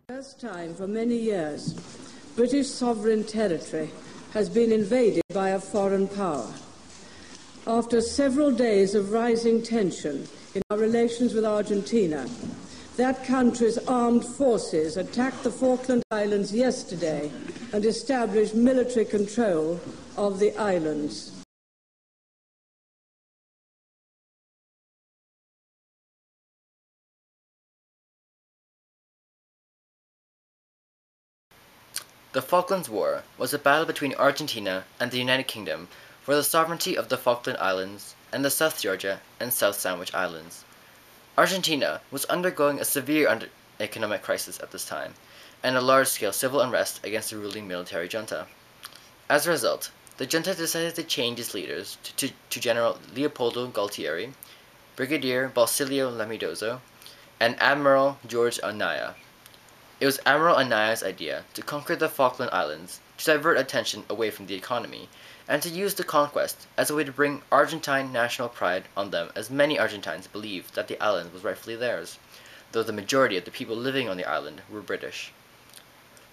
First time for many years, British sovereign territory has been invaded by a foreign power. After several days of rising tension in our relations with Argentina, that country's armed forces attacked the Falkland Islands yesterday and established military control of the islands. The Falklands War was a battle between Argentina and the United Kingdom for the sovereignty of the Falkland Islands and the South Georgia and South Sandwich Islands. Argentina was undergoing a severe economic crisis at this time, and a large-scale civil unrest against the ruling military junta. As a result, the junta decided to change its leaders to General Leopoldo Galtieri, Brigadier Basilio Lamidoso, and Admiral George Anaya. It was Admiral Anaya's idea to conquer the Falkland Islands to divert attention away from the economy, and to use the conquest as a way to bring Argentine national pride on them, as many Argentines believed that the island was rightfully theirs, though the majority of the people living on the island were British.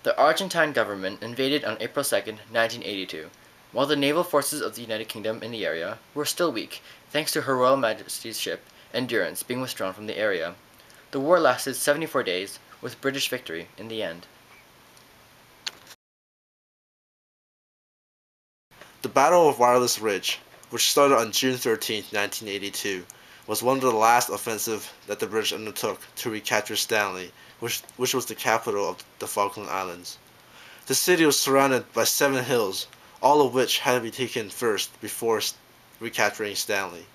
The Argentine government invaded on April 2, 1982, while the naval forces of the United Kingdom in the area were still weak, thanks to Her Royal Majesty's ship Endurance being withdrawn from the area. The war lasted 74 days, with British victory in the end. The Battle of Wireless Ridge, which started on June 13, 1982, was one of the last offensives that the British undertook to recapture Stanley, which was the capital of the Falkland Islands. The city was surrounded by 7 hills, all of which had to be taken first before recapturing Stanley.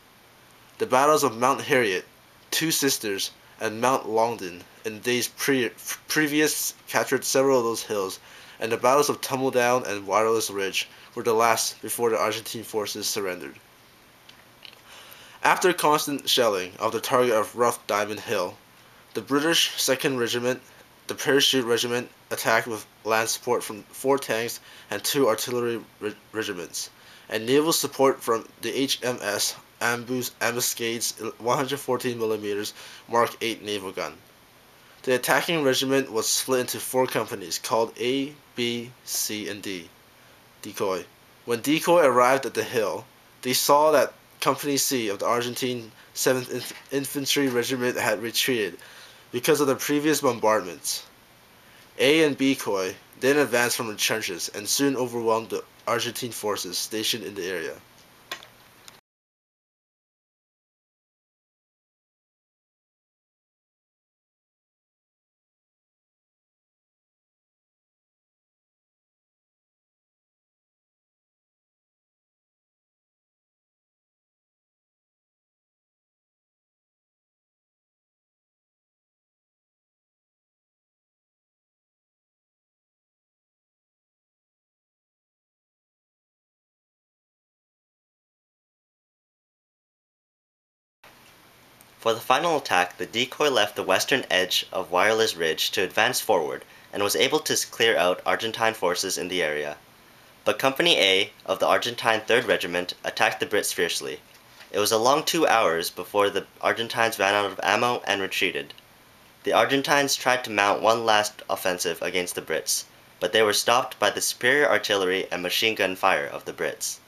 The battles of Mount Harriet, Two Sisters, and Mount Longdon in the days previous captured several of those hills, and the battles of Tumbledown and Wireless Ridge were the last before the Argentine forces surrendered. After constant shelling of the target of Rough Diamond Hill, the British 2nd Regiment, the Parachute Regiment, attacked with land support from 4 tanks and 2 artillery regiments, and naval support from the HMS Ambuscade's 114mm Mark 8 naval gun. The attacking regiment was split into 4 companies called A, B, C, and D. Decoy. When Decoy arrived at the hill, they saw that Company C of the Argentine 7th Infantry Regiment had retreated because of the previous bombardments. A and B Decoy then advanced from the trenches and soon overwhelmed the Argentine forces stationed in the area. For the final attack, the decoy left the western edge of Wireless Ridge to advance forward and was able to clear out Argentine forces in the area. But Company A of the Argentine 3rd Regiment attacked the Brits fiercely. It was a long 2 hours before the Argentines ran out of ammo and retreated. The Argentines tried to mount one last offensive against the Brits, but they were stopped by the superior artillery and machine gun fire of the Brits.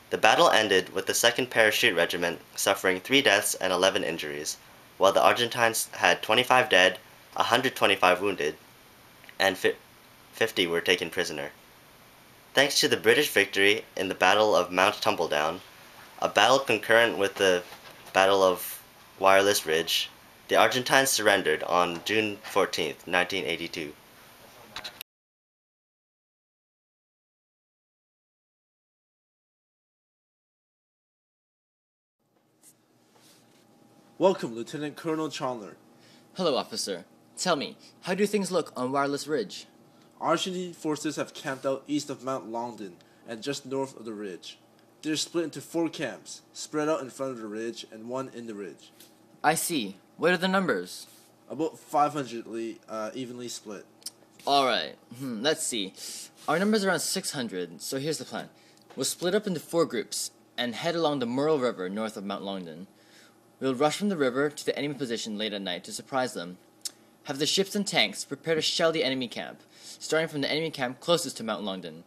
The battle ended with the 2nd Parachute Regiment suffering 3 deaths and 11 injuries, while the Argentines had 25 dead, 125 wounded, and 50 were taken prisoner. Thanks to the British victory in the Battle of Mount Tumbledown, a battle concurrent with the Battle of Wireless Ridge, the Argentines surrendered on June 14, 1982. Welcome, Lieutenant Colonel Chandler. Hello, officer. Tell me, how do things look on Wireless Ridge? Argentine forces have camped out east of Mount Longdon and just north of the ridge. They're split into 4 camps, spread out in front of the ridge and 1 in the ridge. I see. What are the numbers? About 500 evenly split. Alright, let's see. Our number's around 600, so here's the plan. We'll split up into 4 groups and head along the Murrell River north of Mount Longdon. We'll rush from the river to the enemy position late at night to surprise them. Have the ships and tanks prepare to shell the enemy camp, starting from the enemy camp closest to Mount Longdon.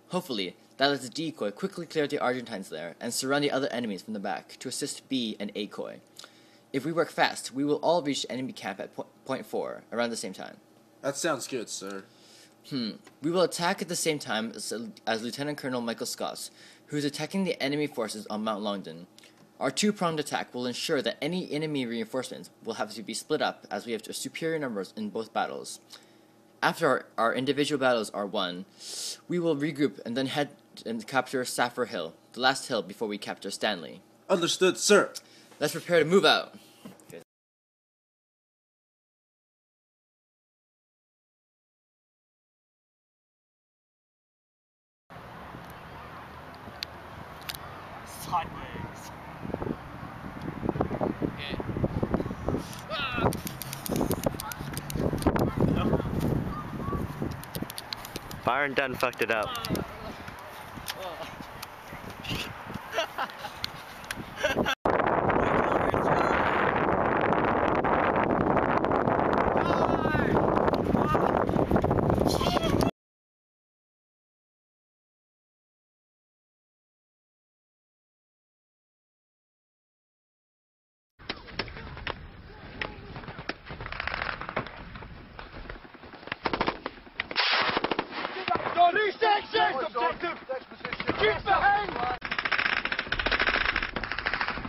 Hopefully, that lets the decoy quickly clear out the Argentines there and surround the other enemies from the back to assist B and A coy. If we work fast, we will all reach the enemy camp at point 4 around the same time. That sounds good, sir. We will attack at the same time as Lieutenant Colonel Michael Scott, who is attacking the enemy forces on Mount Longdon. Our two-pronged attack will ensure that any enemy reinforcements will have to be split up as we have superior numbers in both battles. After our individual battles are won, we will regroup and then head and capture Saffir Hill, the last hill before we capture Stanley. Understood, sir. Let's prepare to move out. Sideways. Okay. Byron done fucked it up.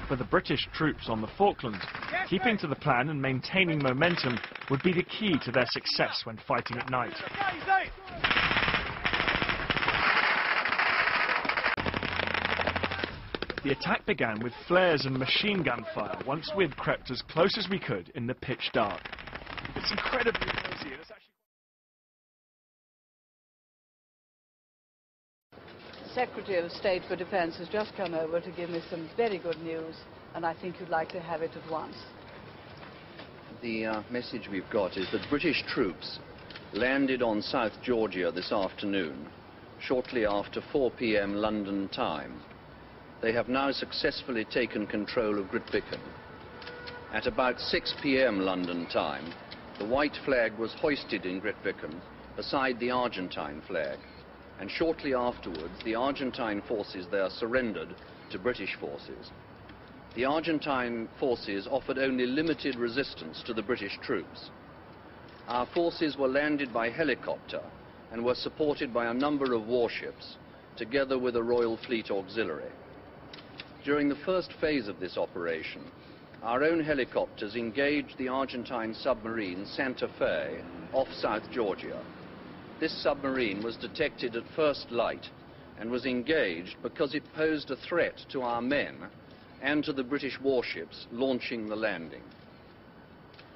For the British troops on the Falklands, keeping to the plan and maintaining momentum would be the key to their success when fighting at night. The attack began with flares and machine gun fire once we had crept as close as we could in the pitch dark. It's incredibly noisy and it's actually... Secretary of State for Defence has just come over to give me some very good news, and I think you'd like to have it at once. The message we've got is that British troops landed on South Georgia this afternoon, shortly after 4 p.m. London time. They have now successfully taken control of Grytviken. At about 6 p.m. London time, the white flag was hoisted in Grytviken beside the Argentine flag. And shortly afterwards, the Argentine forces there surrendered to British forces. The Argentine forces offered only limited resistance to the British troops. Our forces were landed by helicopter and were supported by a number of warships, together with a Royal Fleet auxiliary. During the first phase of this operation, our own helicopters engaged the Argentine submarine Santa Fe off South Georgia. This submarine was detected at first light and was engaged because it posed a threat to our men and to the British warships launching the landing.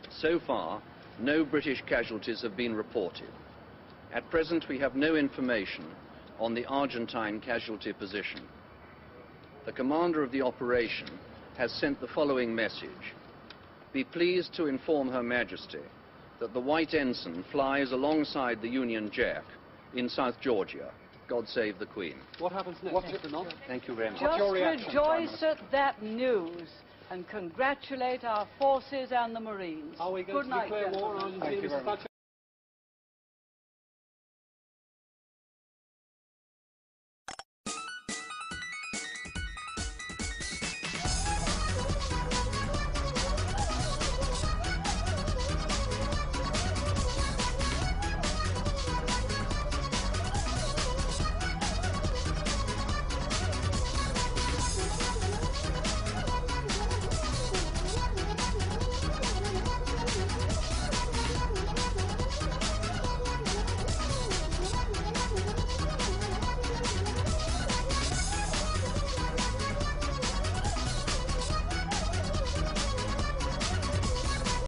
So far, no British casualties have been reported. At present, we have no information on the Argentine casualty position. The commander of the operation has sent the following message. Be pleased to inform Her Majesty that the White Ensign flies alongside the Union Jack in South Georgia. God save the Queen. What happens next, Mr. Knott? Thank you very much. Just rejoice at that news and congratulate our forces and the Marines. Are we going to declare war on Argentina, Mr. Thatcher?